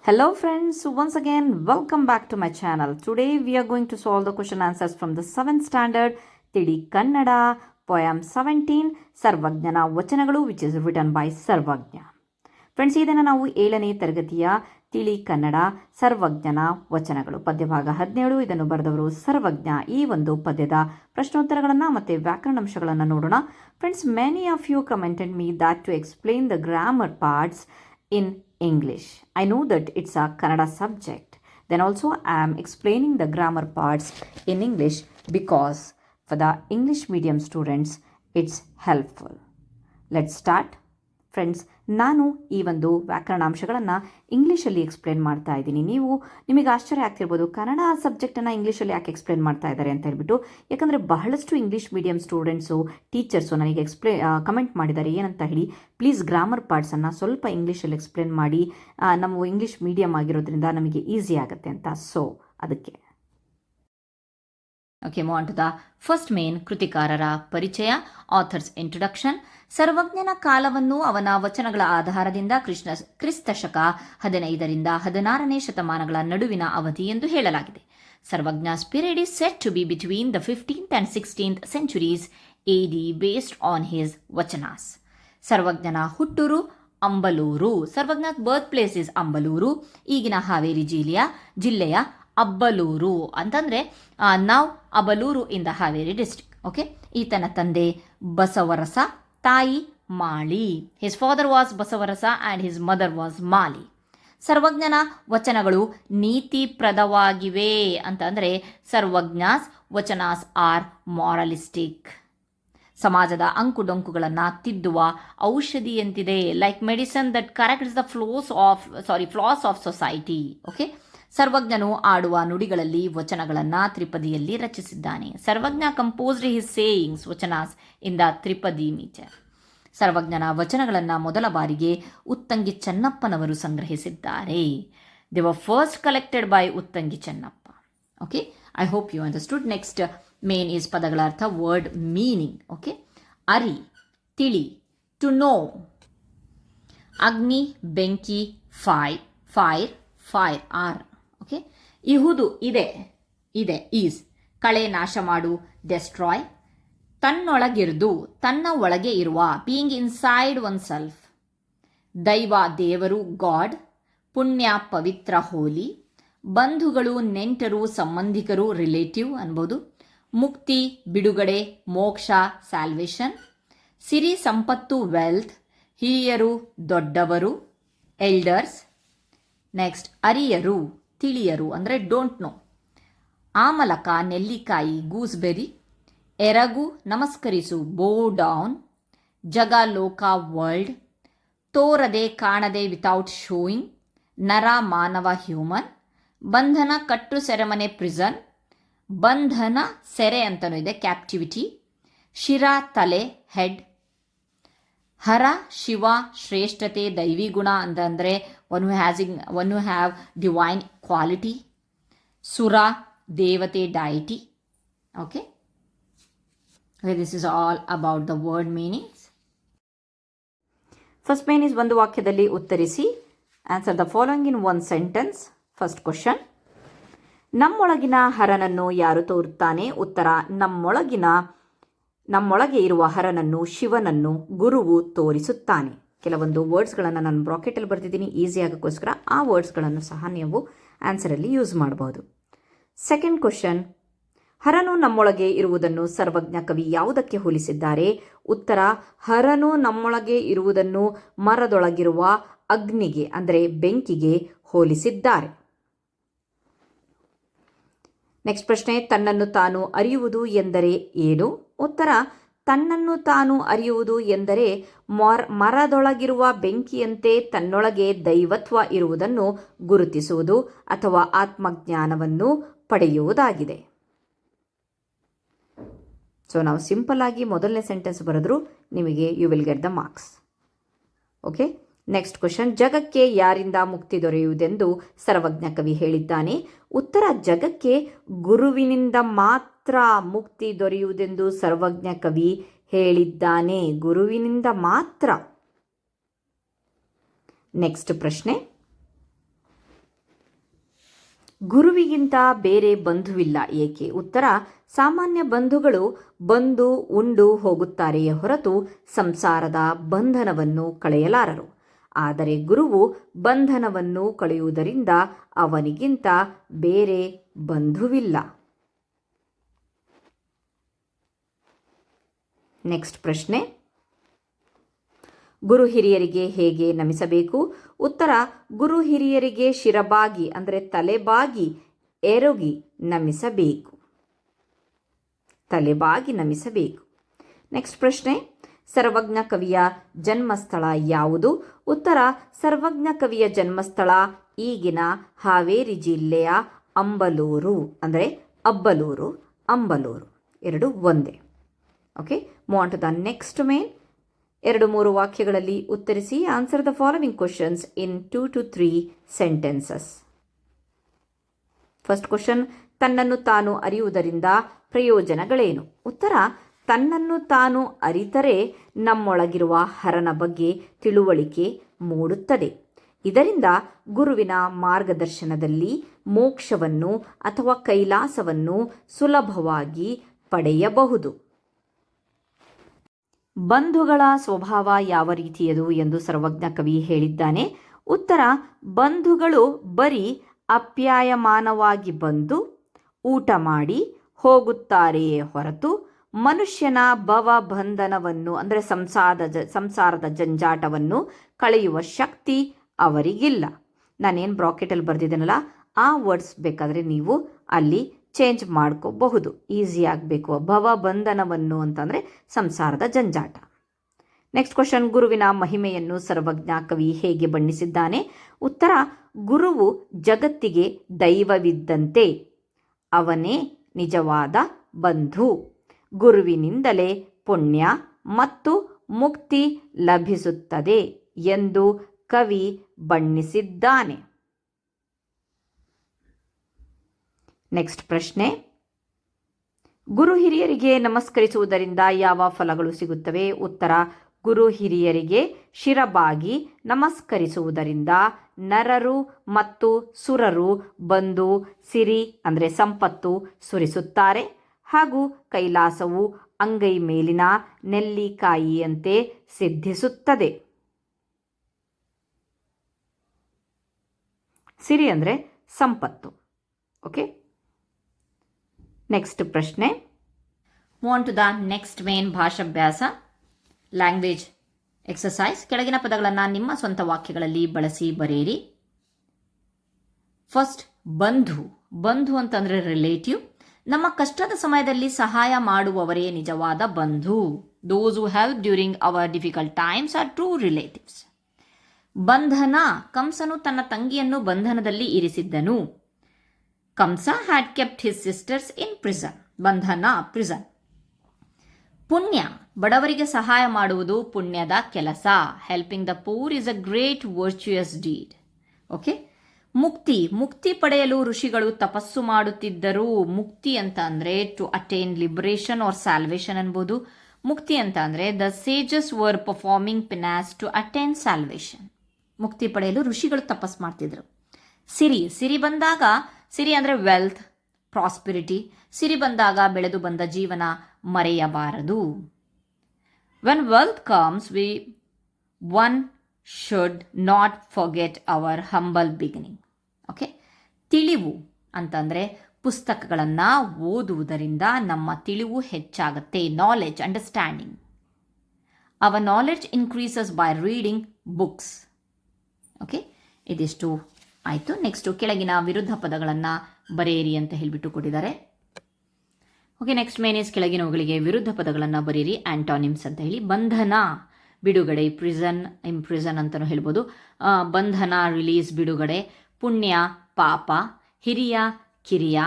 Hello friends, once again welcome back to my channel. Today we are going to solve the question answers from the 7th standard Tidi Kannada poem 17 ಸರ್ವಜ್ಞನ ವಚನಗಳು which is written by Sarvajna. Friends, ಇದನ್ನು ನಾವು 7ನೇ ತರಗತಿಯ ತಿಳಿ ಕನ್ನಡ ಸರ್ವಜ್ಞನ ವಚನಗಳು ಪದ್ಯಭಾಗ 17 ಇದನ್ನು ಬರೆದವರು ಸರ್ವಜ್ಞ. ಈ ಒಂದು ಪದ್ಯದ ಪ್ರಶ್ನೋತ್ತರಗಳನ್ನು ಮತ್ತು ವ್ಯಾಕರಣಾಂಶಗಳನ್ನು ನೋಡೋಣ. Friends, many of you commented me that to explain the grammar parts in English. I know that it's a Kannada subject. Then also I am explaining the grammar parts in English because for the English medium students it's helpful. Let's start. Friends, ನಾನು ಈ ಒಂದು ವ್ಯಾಕರಣಾಂಶಗಳನ್ನು ಇಂಗ್ಲೀಷಲ್ಲಿ explain ಮಾಡ್ತಾ ಇದ್ದೀನಿ. ನಿಮಗೆ ಆಶ್ಚರ್ಯ ಆಗ್ತಿರ್ಬೋದು, ಕನ್ನಡ ಸಬ್ಜೆಕ್ಟನ್ನು ಇಂಗ್ಲೀಷಲ್ಲಿ ಯಾಕೆ ಎಕ್ಸ್ಪ್ಲೇನ್ ಮಾಡ್ತಾ ಇದ್ದಾರೆ ಅಂತ ಹೇಳ್ಬಿಟ್ಟು. ಯಾಕಂದರೆ ಬಹಳಷ್ಟು ಇಂಗ್ಲೀಷ್ ಮೀಡಿಯಂ ಸ್ಟೂಡೆಂಟ್ಸು ಟೀಚರ್ಸು ನನಗೆ ಕಮೆಂಟ್ ಮಾಡಿದ್ದಾರೆ ಏನಂತ ಹೇಳಿ, ಪ್ಲೀಸ್ ಗ್ರಾಮರ್ ಪಾರ್ಟ್ಸನ್ನು ಸ್ವಲ್ಪ ಇಂಗ್ಲೀಷಲ್ಲಿ ಎಕ್ಸ್ಪ್ಲೇನ್ ಮಾಡಿ, ನಮ್ಮ ಇಂಗ್ಲೀಷ್ ಮೀಡಿಯಂ ಆಗಿರೋದ್ರಿಂದ ನಮಗೆ ಈಸಿ ಆಗುತ್ತೆ ಅಂತ. ಸೊ ಅದಕ್ಕೆ okay, move on to the first main. ಕೃತಿಕಾರರ ಪರಿಚಯ, ಆಥರ್ಸ್ ಇಂಟ್ರೊಡಕ್ಷನ್. ಸರ್ವಜ್ಞನ ಕಾಲವನ್ನು ಅವನ ವಚನಗಳ ಆಧಾರದಿಂದ ಕ್ರಿಸ್ತ ಶಕ 15ರಿಂದ 16ನೇ ಶತಮಾನಗಳ ನಡುವಿನ ಅವಧಿ ಎಂದು ಹೇಳಲಾಗಿದೆ. ಸರ್ವಜ್ಞಾಸ್ period is said to be between the 15th and 16th centuries AD based on his vachanas. ಸರ್ವಜ್ಞನ ಹುಟ್ಟೂರು ಅಂಬಲೂರು. ಸರ್ವಜ್ಞಾಸ್ ಬರ್ತ್ ಪ್ಲೇಸ್ ಇಸ್ ಅಂಬಲೂರು, ಈಗಿನ ಹಾವೇರಿ ಜಿಲ್ಲೆಯ ಅಬ್ಬಲೂರು ಅಂತಂದರೆ ನಾವು Abbalur in the Haveri district. Okay, ಈತನ ತಂದೆ ಬಸವರಸ, ತಾಯಿ Mali. His father was Basavarasa and his mother was Mali. ಸರ್ವಜ್ಞನ ವಚನಗಳು ನೀತಿಪ್ರದವಾಗಿವೆ ಅಂತಂದರೆ ಸರ್ವಜ್ಞಾಸ್ ವಚನಾಸ್ ಆರ್ ಮಾರಲಿಸ್ಟಿಕ್. ಸಮಾಜದ ಅಂಕುಡೊಂಕುಗಳನ್ನು ತಿದ್ದುವ ಔಷಧಿಯಂತಿದೆ, like medicine that corrects the flaws of society. Okay, ಸರ್ವಜ್ಞನು ಆಡುವ ನುಡಿಗಳಲ್ಲಿ ವಚನಗಳನ್ನು ತ್ರಿಪದಿಯಲ್ಲಿ ರಚಿಸಿದ್ದಾನೆ. Sarvajna composed his sayings vachanas in the tripadi metre. ಸರ್ವಜ್ಞನ ವಚನಗಳನ್ನು ಮೊದಲ ಬಾರಿಗೆ ಉತ್ತಂಗಿ ಚೆನ್ನಪ್ಪನವರು ಸಂಗ್ರಹಿಸಿದ್ದಾರೆ. They were first collected by Uttangi Channappa. Okay, I hope you understood. Next main is ಪದಗಳ ಅರ್ಥ, ವರ್ಡ್ ಮೀನಿಂಗ್. ಓಕೆ, ಅರಿ, ತಿಳಿ, ಟು ನೋ. ಅಗ್ನಿ, ಬೆಂಕಿ, ಫೈರ್, ಆರ್. ಓಕೆ, ಇಹುದು, ಇದೆ, ಈಸ್. ಕಳೆ, ನಾಶ ಮಾಡು, ಡೆಸ್ಟ್ರಾಯ್. ತನ್ನೊಳಗಿರ್ದು, ತನ್ನ ಒಳಗೆ ಇರುವ, ಬೀಯಿಂಗ್ ಇನ್ಸೈಡ್ ಒನ್ ಸೆಲ್ಫ್. ದೈವ, ದೇವರು, ಗಾಡ್. ಪುಣ್ಯ, ಪವಿತ್ರ, ಹೋಲಿ. ಬಂಧುಗಳು, ನೆಂಟರು, ಸಂಬಂಧಿಕರು, ರಿಲೇಟಿವ್ ಅನ್ಬೋದು. ಮುಕ್ತಿ, ಬಿಡುಗಡೆ, ಮೋಕ್ಷ, ಸ್ಯಾಲ್ವೇಷನ್. ಸಿರಿ, ಸಂಪತ್ತು, ವೆಲ್ತ್. ಹಿರಿಯರು, ದೊಡ್ಡವರು, ಎಲ್ಡರ್ಸ್. ನೆಕ್ಸ್ಟ್ ಅರಿಯರು, ತಿಳಿಯರು ಅಂದರೆ ಡೋಂಟ್ ನೋ. ಆಮಲಕ, ನೆಲ್ಲಿಕಾಯಿ, ಗೂಸ್ಬೆರಿ. ಎರಗು, ನಮಸ್ಕರಿಸು, ಬೋ ಡೌನ್. ಜಗ, ಲೋಕ, ವರ್ಲ್ಡ್. ತೋರದೆ, ಕಾಣದೆ, ವಿತೌಟ್ ಶೋಯಿಂಗ್. ನರ, ಮಾನವ, ಹ್ಯೂಮನ್. ಬಂಧನ, ಕಟ್ಟು, ಸೆರೆಮನೆ, ಪ್ರಿಸನ್. ಬಂಧನ, ಸೆರೆ ಅಂತಲೂ ಇದೆ, ಕ್ಯಾಪ್ಟಿವಿಟಿ. ಶಿರ, ತಲೆ, ಹೆಡ್. ಹರ, ಶಿವ, ಶ್ರೇಷ್ಠತೆ, ದೈವಿ ಗುಣ ಅಂತಂದರೆ ಒನ್ ಹು ಹ್ಯಾವ್ ಡಿವೈನ್ ಕ್ವಾಲಿಟಿ. ಸುರ, ದೇವತೆ, deity. Okay, this is all about the word meanings. First main is ಒಂದು ವಾಕ್ಯದಲ್ಲಿ ಉತ್ತರಿಸಿ. Answer the following in one sentence. First question, ನಮ್ಮೊಳಗಿನ ಹರನನ್ನು ಯಾರು ತೋರುತ್ತಾನೆ? ಉತ್ತರ, ನಮ್ಮೊಳಗೆ ಇರುವ ಹರನನ್ನು, ಶಿವನನ್ನು ಗುರುವು ತೋರಿಸುತ್ತಾನೆ. ಕೆಲವೊಂದು ವರ್ಡ್ಸ್ಗಳನ್ನು ನಾನು ಬ್ರಾಕೆಟಲ್ಲಿ ಬರ್ತಿದ್ದೀನಿ ಈಸಿ ಆಗೋಕ್ಕೋಸ್ಕರ. ಆ ವರ್ಡ್ಸ್ಗಳನ್ನು ಸಹ ನೀವು ಆನ್ಸರಲ್ಲಿ ಯೂಸ್ ಮಾಡಬಹುದು. ಸೆಕೆಂಡ್ ಕ್ವಶನ್, ಹರನು ನಮ್ಮೊಳಗೆ ಇರುವುದನ್ನು ಸರ್ವಜ್ಞ ಕವಿ ಯಾವುದಕ್ಕೆ ಹೋಲಿಸಿದ್ದಾರೆ? ಉತ್ತರ, ಹರನು ನಮ್ಮೊಳಗೆ ಇರುವುದನ್ನು ಮರದೊಳಗಿರುವ ಅಗ್ನಿಗೆ ಅಂದರೆ ಬೆಂಕಿಗೆ ಹೋಲಿಸಿದ್ದಾರೆ. ನೆಕ್ಸ್ಟ್ ಪ್ರಶ್ನೆ, ತನ್ನನ್ನು ತಾನು ಅರಿಯುವುದು ಎಂದರೆ ಏನು? ಉತ್ತರ, ತನ್ನನ್ನು ತಾನು ಅರಿಯುವುದು ಎಂದರೆ ಮರದೊಳಗಿರುವ ಬೆಂಕಿಯಂತೆ ತನ್ನೊಳಗೆ ದೈವತ್ವ ಇರುವುದನ್ನು ಗುರುತಿಸುವುದು ಅಥವಾ ಆತ್ಮಜ್ಞಾನವನ್ನು ಪಡೆಯುವುದಾಗಿದೆ. ಸೊ ನಾವು ಸಿಂಪಲ್ ಆಗಿ ಮೊದಲನೇ ಸೆಂಟೆನ್ಸ್ ಬರೆದ್ರು ನಿಮಗೆ you will get the marks. Okay, next question, ಜಗಕ್ಕೆ ಯಾರಿಂದ ಮುಕ್ತಿ ದೊರೆಯುವುದೆಂದು ಸರ್ವಜ್ಞ ಕವಿ ಹೇಳಿದ್ದಾನೆ? ಉತ್ತರ, ಜಗಕ್ಕೆ ಗುರುವಿನಿಂದ ಮಾತ್ರ ಮುಕ್ತಿ ದೊರೆಯುವುದೆಂದು ಸರ್ವಜ್ಞ ಕವಿ ಹೇಳಿದ್ದಾನೆ. ಗುರುವಿನಿಂದ ಮಾತ್ರ. ನೆಕ್ಸ್ಟ್ ಪ್ರಶ್ನೆ, ಗುರುವಿಗಿಂತ ಬೇರೆ ಬಂಧುವಿಲ್ಲ ಏಕೆ? ಉತ್ತರ: ಸಾಮಾನ್ಯ ಬಂಧುಗಳು ಬಂದು ಉಂಡು ಹೋಗುತ್ತಾರೆಯೇ ಹೊರತು ಸಂಸಾರದ ಬಂಧನವನ್ನು ಕಳೆಯಲಾರರು. ಆದರೆ ಗುರುವು ಬಂಧನವನ್ನು ಕಳೆಯುವುದರಿಂದ ಅವನಿಗಿಂತ ಬೇರೆ ಬಂಧುವಿಲ್ಲ. ನೆಕ್ಸ್ಟ್ ಪ್ರಶ್ನೆ: ಗುರು ಹಿರಿಯರಿಗೆ ಹೇಗೆ ನಮಿಸಬೇಕು? ಉತ್ತರ: ಗುರು ಹಿರಿಯರಿಗೆ ಶಿರಬಾಗಿ ಅಂದರೆ ತಲೆಬಾಗಿ ಎರಗಿ ನಮಿಸಬೇಕು. ತಲೆಬಾಗಿ ನಮಿಸಬೇಕು. ನೆಕ್ಸ್ಟ್ ಪ್ರಶ್ನೆ: ಸರ್ವಜ್ಞ ಕವಿಯ ಜನ್ಮಸ್ಥಳ ಯಾವುದು? ಉತ್ತರ: ಸರ್ವಜ್ಞ ಕವಿಯ ಜನ್ಮಸ್ಥಳ ಈಗಿನ ಹಾವೇರಿ ಜಿಲ್ಲೆಯ ಅಂಬಲೂರು. ಅಂದರೆ ಅಬ್ಬಲೂರು, ಅಂಬಲೂರು ಎರಡು ಒಂದೇ. Okay, move on to the next main. 2-3 ವಾಕ್ಯಗಳಲ್ಲಿ ಉತ್ತರಿಸಿ. Answer the following questions in 2 to 3 sentences. First question: ತನ್ನನ್ನು ತಾನು ಅರಿಯುವುದರಿಂದ ಪ್ರಯೋಜನಗಳೇನು? ಉತ್ತರ: ತನ್ನನ್ನು ತಾನು ಅರಿತರೆ ನಮ್ಮೊಳಗಿರುವ ಹರನ ಬಗ್ಗೆ ತಿಳುವಳಿಕೆ ಮೂಡುತ್ತದೆ. ಇದರಿಂದ ಗುರುವಿನ ಮಾರ್ಗದರ್ಶನದಲ್ಲಿ ಮೋಕ್ಷವನ್ನು ಅಥವಾ ಕೈಲಾಸವನ್ನು ಸುಲಭವಾಗಿ ಪಡೆಯಬಹುದು. ಬಂಧುಗಳ ಸ್ವಭಾವ ಯಾವ ರೀತಿಯದು ಎಂದು ಸರ್ವಜ್ಞ ಕವಿ ಹೇಳಿದ್ದಾನೆ. ಉತ್ತರ: ಬಂಧುಗಳು ಬರೀ ಅಪ್ಯಾಯಮಾನವಾಗಿ ಬಂದು ಊಟ ಮಾಡಿ ಹೋಗುತ್ತಾರೆಯೇ ಹೊರತು ಮನುಷ್ಯನ ಭವಬಂಧನವನ್ನು ಅಂದರೆ ಸಂಸಾರದ ಜಂಜಾಟವನ್ನು ಕಳೆಯುವ ಶಕ್ತಿ ಅವರಿಗಿಲ್ಲ. ನಾನೇನು ಬ್ರಾಕೆಟಲ್ಲಿ ಬರೆದಿದ್ದೇನಲ್ಲ ಆ ವರ್ಡ್ಸ್ ಬೇಕಾದರೆ ನೀವು ಅಲ್ಲಿ ಚೇಂಜ್ ಮಾಡ್ಕೋಬಹುದು, ಈಸಿ ಆಗಬೇಕು. ಭವಬಂಧನವನ್ನು ಅಂತಂದರೆ ಸಂಸಾರದ ಜಂಜಾಟ. ನೆಕ್ಸ್ಟ್ ಕ್ವಶನ್: ಗುರುವಿನ ಮಹಿಮೆಯನ್ನು ಸರ್ವಜ್ಞ ಕವಿ ಹೇಗೆ ಬಣ್ಣಿಸಿದ್ದಾನೆ? ಉತ್ತರ: ಗುರುವು ಜಗತ್ತಿಗೆ ದೈವವಿದ್ದಂತೆ, ಅವನೇ ನಿಜವಾದ ಬಂಧು. ಗುರುವಿನಿಂದಲೇ ಪುಣ್ಯ ಮತ್ತು ಮುಕ್ತಿ ಲಭಿಸುತ್ತದೆ ಎಂದು ಕವಿ ಬಣ್ಣಿಸಿದ್ದಾನೆ. ನೆಕ್ಸ್ಟ್ ಪ್ರಶ್ನೆ: ಗುರು ಹಿರಿಯರಿಗೆ ನಮಸ್ಕರಿಸುವುದರಿಂದ ಯಾವ ಫಲಗಳು ಸಿಗುತ್ತವೆ? ಉತ್ತರ: ಗುರು ಹಿರಿಯರಿಗೆ ಶಿರಬಾಗಿ ನಮಸ್ಕರಿಸುವುದರಿಂದ ನರರು ಮತ್ತು ಸುರರು ಬಂದು ಸಿರಿ ಅಂದರೆ ಸಂಪತ್ತು ಸುರಿಸುತ್ತಾರೆ ಹಾಗೂ ಕೈಲಾಸವು ಅಂಗೈ ಮೇಲಿನ ನೆಲ್ಲಿಕಾಯಿಯಂತೆ ಸಿದ್ಧಿಸುತ್ತದೆ. ಸಿರಿ ಅಂದರೆ ಸಂಪತ್ತು. ಓಕೆ, ನೆಕ್ಸ್ಟ್ ಪ್ರಶ್ನೆ. Move on to the next main ಭಾಷಾಭ್ಯಾಸ ಲ್ಯಾಂಗ್ವೇಜ್ ಎಕ್ಸಸೈಸ್. ಕೆಳಗಿನ ಪದಗಳನ್ನು ನಿಮ್ಮ ಸ್ವಂತ ವಾಕ್ಯಗಳಲ್ಲಿ ಬಳಸಿ ಬರೆಯಿರಿ. ಫಸ್ಟ್, ಬಂಧು. ಬಂಧು ಅಂತಂದರೆ ರಿಲೇಟಿವ್. ನಮ್ಮ ಕಷ್ಟದ ಸಮಯದಲ್ಲಿ ಸಹಾಯ ಮಾಡುವವರೇ ನಿಜವಾದ ಬಂಧು. Those who help during our difficult times are true relatives. ಬಂಧನ: ಕಂಸನು ತನ್ನ ತಂಗಿಯನ್ನು ಬಂಧನದಲ್ಲಿ ಇರಿಸಿದ್ದನು. Kamsa had kept his sisters in prison. ಬಂಧನ, ಪ್ರಿಸನ್. ಪುಣ್ಯ: ಬಡವರಿಗೆ ಸಹಾಯ ಮಾಡುವುದು ಪುಣ್ಯದ ಕೆಲಸ. Helping the poor is a great virtuous deed. Okay. ಮುಕ್ತಿ: ಮುಕ್ತಿ ಪಡೆಯಲು ಋಷಿಗಳು ತಪಸ್ಸು ಮಾಡುತ್ತಿದ್ದರು. ಮುಕ್ತಿ ಅಂತ ಅಂದರೆ to attain liberation or salvation ಅನ್ಬೋದು. ಮುಕ್ತಿ ಅಂತ ಅಂದರೆ the sages were performing penance to attain salvation. ಮುಕ್ತಿ ಪಡೆಯಲು ಋಷಿಗಳು ತಪಸ್ಸು ಮಾಡ್ತಿದ್ರು. ಸಿರಿ: ಸಿರಿ ಬಂದಾಗ, ಸಿರಿ ಅಂದರೆ ವೆಲ್ತ್, ಪ್ರಾಸ್ಪಿರಿಟಿ. ಸಿರಿ ಬಂದಾಗ ಬೆಳೆದು ಬಂದ ಜೀವನ ಮರೆಯಬಾರದು. When wealth comes one should not forget our humble beginning. Okay. ತಿಳಿವು ಅಂತಂದರೆ ಪುಸ್ತಕಗಳನ್ನು ಓದುವುದರಿಂದ ನಮ್ಮ ತಿಳಿವು ಹೆಚ್ಚಾಗುತ್ತೆ. Knowledge, understanding. Our knowledge increases by reading books. Okay, ಇದಿಷ್ಟು ಆಯಿತು. ನೆಕ್ಸ್ಟು ಕೆಳಗಿನ ವಿರುದ್ಧ ಪದಗಳನ್ನು ಬರೆಯಿರಿ ಅಂತ ಹೇಳಿಬಿಟ್ಟು ಕೊಟ್ಟಿದ್ದಾರೆ. ಓಕೆ, ನೆಕ್ಸ್ಟ್ ಮೇನೇಸ್ ಕೆಳಗಿನವುಗಳಿಗೆ ವಿರುದ್ಧ ಪದಗಳನ್ನು ಬರೀರಿ. ಆಂಟಾನಿಮ್ಸ್ ಅಂತ ಹೇಳಿ. ಬಂಧನ, ಬಿಡುಗಡೆ. ಪ್ರಿಸನ್, ಇಂಪ್ರಿಸನ್ ಅಂತಲೂ ಹೇಳ್ಬೋದು. ಬಂಧನ, ರಿಲೀಸ್, ಬಿಡುಗಡೆ. ಪುಣ್ಯ, ಪಾಪ. ಹಿರಿಯ, ಕಿರಿಯ.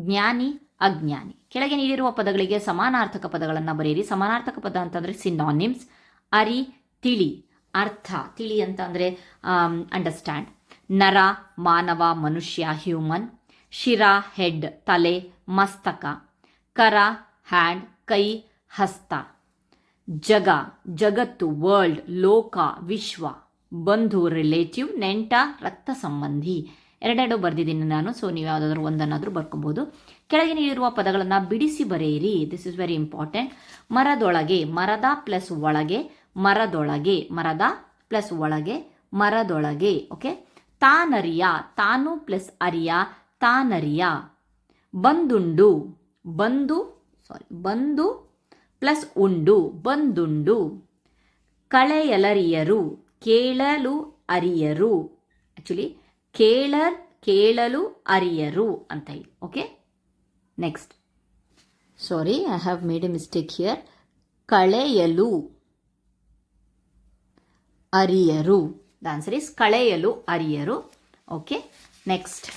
ಜ್ಞಾನಿ, ಅಜ್ಞಾನಿ. ಕೆಳಗೆ ನೀಡಿರುವ ಪದಗಳಿಗೆ ಸಮಾನಾರ್ಥಕ ಪದಗಳನ್ನು ಬರೆಯಿರಿ. ಸಮಾನಾರ್ಥಕ ಪದ ಅಂತಂದರೆ ಸಿನಾನಿಮ್ಸ್. ಅರಿ, ತಿಳಿ. ಅರ್ಥ, ತಿಳಿ ಅಂತ ಅಂದರೆ ಅಂಡರ್ಸ್ಟ್ಯಾಂಡ್. ನರ, ಮಾನವ, ಮನುಷ್ಯ, ಹ್ಯೂಮನ್. ಶಿರ, ಹೆಡ್, ತಲೆ, ಮಸ್ತಕ. ಕರ, ಹ್ಯಾಂಡ್, ಕೈ, ಹಸ್ತ. ಜಗ, ಜಗತ್ತು, ವರ್ಲ್ಡ್, ಲೋಕ, ವಿಶ್ವ. ಬಂಧು, ರಿಲೇಟಿವ್. ನೆಂಟ, ರಕ್ತ ಸಂಬಂಧಿ. ಎರಡೆರಡು ಬರೆದಿದ್ದೀನಿ ನಾನು, ಸೊ ನೀವು ಯಾವುದಾದ್ರೂ ಒಂದನ್ನಾದರೂ ಬರ್ಕೋಬಹುದು. ಕೆಳಗೆ ನೀಡಿರುವ ಪದಗಳನ್ನು ಬಿಡಿಸಿ ಬರೆಯಿರಿ. This is very important. ಮರದೊಳಗೆ, ಮರದ ಪ್ಲಸ್ ಒಳಗೆ, ಮರದೊಳಗೆ, ಮರದ ಪ್ಲಸ್ ಒಳಗೆ, ಮರದೊಳಗೆ. ಓಕೆ. ತಾನರಿಯ, ತಾನು ಪ್ಲಸ್ ಅರಿಯ, ತಾನರಿಯ. ಬಂದುಂಡು, ಬಂದು ಪ್ಲಸ್ ಉಂಡು, ಬಂದುಂಡು. ಕಳೆಯಲರಿಯರು, ಕೇಳಲು ಅರಿಯರು. ಆಕ್ಚುಲಿ ಕೇಳಲು ಅರಿಯರು ಅಂತ ಹೇಳಿ. Okay. Next, sorry, I have made A mistake here. ಕಳೆಯಲು ಅರಿಯರು. ದ ಆನ್ಸರ್ ಇಸ್ ಕಳೆಯಲು ಅರಿಯರು. ಓಕೆ. ನೆಕ್ಸ್ಟ್,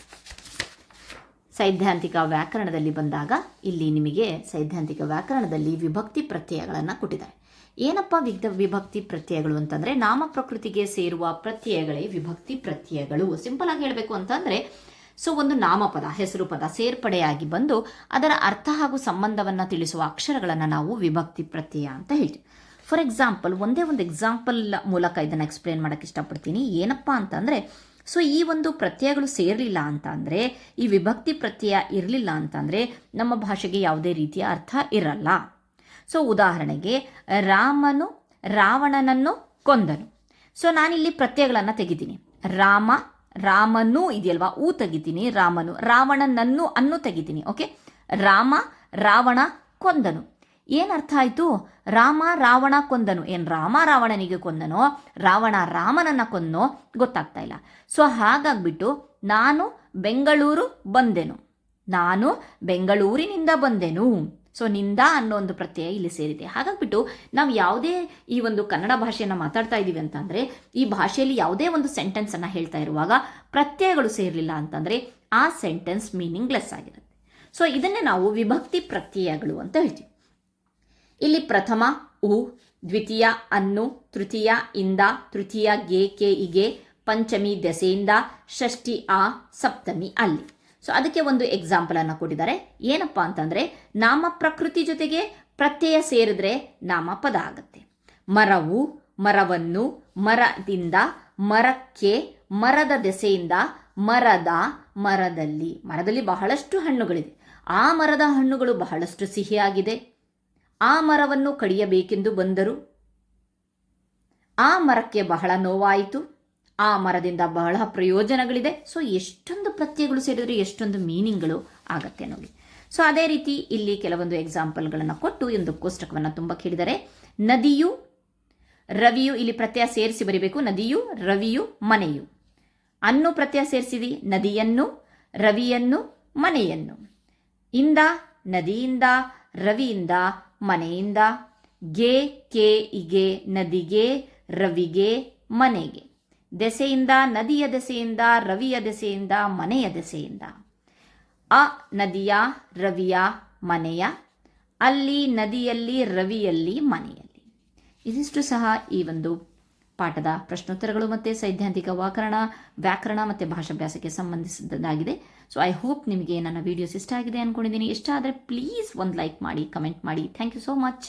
ಸೈದ್ಧಾಂತಿಕ ವ್ಯಾಕರಣದಲ್ಲಿ ಬಂದಾಗ ಇಲ್ಲಿ ನಿಮಗೆ ಸೈದ್ಧಾಂತಿಕ ವ್ಯಾಕರಣದಲ್ಲಿ ವಿಭಕ್ತಿ ಪ್ರತ್ಯಯಗಳನ್ನು ಕೊಟ್ಟಿದ್ದಾರೆ. ಏನಪ್ಪ ವಿಭಕ್ತಿ ಪ್ರತ್ಯಯಗಳು ಅಂತಂದರೆ, ನಾಮ ಪ್ರಕೃತಿಗೆ ಸೇರುವ ಪ್ರತ್ಯಯಗಳೇ ವಿಭಕ್ತಿ ಪ್ರತ್ಯಯಗಳು. ಸಿಂಪಲ್ ಆಗಿ ಹೇಳಬೇಕು ಅಂತಂದರೆ, ಸೊ ಒಂದು ನಾಮಪದ, ಹೆಸರು ಪದ ಸೇರ್ಪಡೆಯಾಗಿ ಬಂದು ಅದರ ಅರ್ಥ ಹಾಗೂ ಸಂಬಂಧವನ್ನು ತಿಳಿಸುವ ಅಕ್ಷರಗಳನ್ನು ನಾವು ವಿಭಕ್ತಿ ಪ್ರತ್ಯಯ ಅಂತ ಹೇಳ್ತೀವಿ. ಫಾರ್ ಎಕ್ಸಾಂಪಲ್, ಒಂದೇ ಒಂದು ಎಕ್ಸಾಂಪಲ್ ಮೂಲಕ ಇದನ್ನು ಎಕ್ಸ್ಪ್ಲೇನ್ ಮಾಡೋಕ್ಕೆ ಇಷ್ಟಪಡ್ತೀನಿ. ಏನಪ್ಪ ಅಂತಂದರೆ, ಸೊ ಈ ಒಂದು ಪ್ರತ್ಯಯಗಳು ಸೇರಲಿಲ್ಲ ಅಂತ ಅಂದರೆ, ಈ ವಿಭಕ್ತಿ ಪ್ರತ್ಯಯ ಇರಲಿಲ್ಲ ಅಂತಂದರೆ ನಮ್ಮ ಭಾಷೆಗೆ ಯಾವುದೇ ರೀತಿಯ ಅರ್ಥ ಇರಲ್ಲ. ಸೊ ಉದಾಹರಣೆಗೆ, ರಾಮನು ರಾವಣನನ್ನು ಕೊಂದನು. ಸೊ ನಾನಿಲ್ಲಿ ಪ್ರತ್ಯಯಗಳನ್ನು ತೆಗಿತೀನಿ. ರಾಮನು ಇದೆಯಲ್ವಾ, ತೆಗಿತೀನಿ. ರಾಮನು, ರಾವಣನನ್ನು ಅನ್ನು ತೆಗಿತೀನಿ. ಓಕೆ. ರಾಮ ರಾವಣ ಕೊಂದನು. ಏನರ್ಥ ಆಯಿತು? ರಾಮ ರಾವಣ ಕೊಂದನು. ಏನು ರಾಮ ರಾವಣನಿಗೆ ಕೊಂದನೋ, ರಾವಣ ರಾಮನನ್ನು ಕೊಂದನೋ ಗೊತ್ತಾಗ್ತಾ ಇಲ್ಲ. ಸೊ ಹಾಗಾಗ್ಬಿಟ್ಟು ನಾನು ಬೆಂಗಳೂರು ಬಂದೆನು, ನಾನು ಬೆಂಗಳೂರಿನಿಂದ ಬಂದೆನು. ಸೊ ನಿಂದ ಅನ್ನೋ ಒಂದು ಪ್ರತ್ಯಯ ಇಲ್ಲಿ ಸೇರಿದೆ. ಹಾಗಾಗ್ಬಿಟ್ಟು ನಾವು ಯಾವುದೇ ಈ ಒಂದು ಕನ್ನಡ ಭಾಷೆಯನ್ನು ಮಾತಾಡ್ತಾ ಇದ್ದೀವಿ ಅಂತಂದರೆ, ಈ ಭಾಷೆಯಲ್ಲಿ ಯಾವುದೇ ಒಂದು ಸೆಂಟೆನ್ಸನ್ನು ಹೇಳ್ತಾ ಇರುವಾಗ ಪ್ರತ್ಯಯಗಳು ಸೇರಲಿಲ್ಲ ಅಂತಂದರೆ ಆ ಸೆಂಟೆನ್ಸ್ ಮೀನಿಂಗ್ಲೆಸ್ ಆಗಿರುತ್ತೆ. ಸೊ ಇದನ್ನೇ ನಾವು ವಿಭಕ್ತಿ ಪ್ರತ್ಯಯಗಳು ಅಂತ ಹೇಳ್ತೀವಿ. ಇಲ್ಲಿ ಪ್ರಥಮ ಉ, ದ್ವಿತೀಯ ಅನ್ನು, ತೃತೀಯ ಇಂದ, ತೃತೀಯ ಗೆ ಕೆ ಇಗೆ, ಪಂಚಮಿ ದೆಸೆಯಿಂದ, ಷಷ್ಠಿ ಆ, ಸಪ್ತಮಿ ಅಲ್ಲಿ. ಸೊ ಅದಕ್ಕೆ ಒಂದು ಎಕ್ಸಾಂಪಲನ್ನು ಕೊಟ್ಟಿದ್ದಾರೆ. ಏನಪ್ಪ ಅಂತಂದರೆ, ನಾಮ ಪ್ರಕೃತಿ ಜೊತೆಗೆ ಪ್ರತ್ಯಯ ಸೇರಿದ್ರೆ ನಾಮಪದ ಆಗುತ್ತೆ. ಮರವು, ಮರವನ್ನು, ಮರದಿಂದ, ಮರಕ್ಕೆ, ಮರದ ದೆಸೆಯಿಂದ, ಮರದ, ಮರದಲ್ಲಿ. ಮರದಲ್ಲಿ ಬಹಳಷ್ಟು ಹಣ್ಣುಗಳಿದೆ. ಆ ಮರದ ಹಣ್ಣುಗಳು ಬಹಳಷ್ಟು ಸಿಹಿಯಾಗಿದೆ. ಆ ಮರವನ್ನು ಕಡಿಯಬೇಕೆಂದು ಬಂದರು. ಆ ಮರಕ್ಕೆ ಬಹಳ ನೋವಾಯಿತು. ಆ ಮರದಿಂದ ಬಹಳ ಪ್ರಯೋಜನಗಳಿದೆ. ಸೊ ಎಷ್ಟೊಂದು ಪ್ರತ್ಯಯಗಳು ಸೇರಿದರೆ ಎಷ್ಟೊಂದು ಮೀನಿಂಗ್ಗಳು ಆಗತ್ತೆ ನೋಡಿ. ಸೊ ಅದೇ ರೀತಿ ಇಲ್ಲಿ ಕೆಲವೊಂದು ಎಕ್ಸಾಂಪಲ್ಗಳನ್ನು ಕೊಟ್ಟು ಒಂದು ಕೋಷ್ಟಕವನ್ನು ತುಂಬ ಕೇಳಿದರೆ, ನದಿಯು, ರವಿಯು, ಇಲ್ಲಿ ಪ್ರತ್ಯಯ ಸೇರಿಸಿ ಬರಿಬೇಕು. ನದಿಯು, ರವಿಯು, ಮನೆಯು. ಅನ್ನು ಪ್ರತ್ಯಯ ಸೇರಿಸಿದಿ, ನದಿಯನ್ನು, ರವಿಯನ್ನು, ಮನೆಯನ್ನು. ಇಂದ, ನದಿಯಿಂದ, ರವಿಯಿಂದ, ಮನೆಯಿಂದ. ಗೆ ಕೆ ಇಗೆ, ನದಿಗೆ, ರವಿಗೆ, ಮನೆಗೆ. ದೆಸೆಯಿಂದ, ನದಿಯ ದೆಸೆಯಿಂದ, ರವಿಯ ದೆಸೆಯಿಂದ, ಮನೆಯ ದೆಸೆಯಿಂದ. ಅ, ನದಿಯ, ರವಿಯ, ಮನೆಯ. ಅಲ್ಲಿ, ನದಿಯಲ್ಲಿ, ರವಿಯಲ್ಲಿ, ಮನೆಯಲ್ಲಿ. ಇದಿಷ್ಟು ಸಹ ಈ ಒಂದು ಪಾಠದ ಪ್ರಶ್ನೋತ್ತರಗಳು ಮತ್ತು ಸೈದ್ಧಾಂತಿಕ ವ್ಯಾಕರಣ ಮತ್ತು ಭಾಷಾಭ್ಯಾಸಕ್ಕೆ ಸಂಬಂಧಿಸಿದ್ದಾಗಿದೆ. ಸೊ ಐ ಹೋಪ್ ನಿಮಗೆ ನನ್ನ ವಿಡಿಯೋಸ್ ಇಷ್ಟ ಆಗಿದೆ ಅಂದ್ಕೊಂಡಿದ್ದೀನಿ. ಇಷ್ಟ ಆದರೆ ಪ್ಲೀಸ್ ಒಂದು ಲೈಕ್ ಮಾಡಿ, ಕಮೆಂಟ್ ಮಾಡಿ. Thank you so much.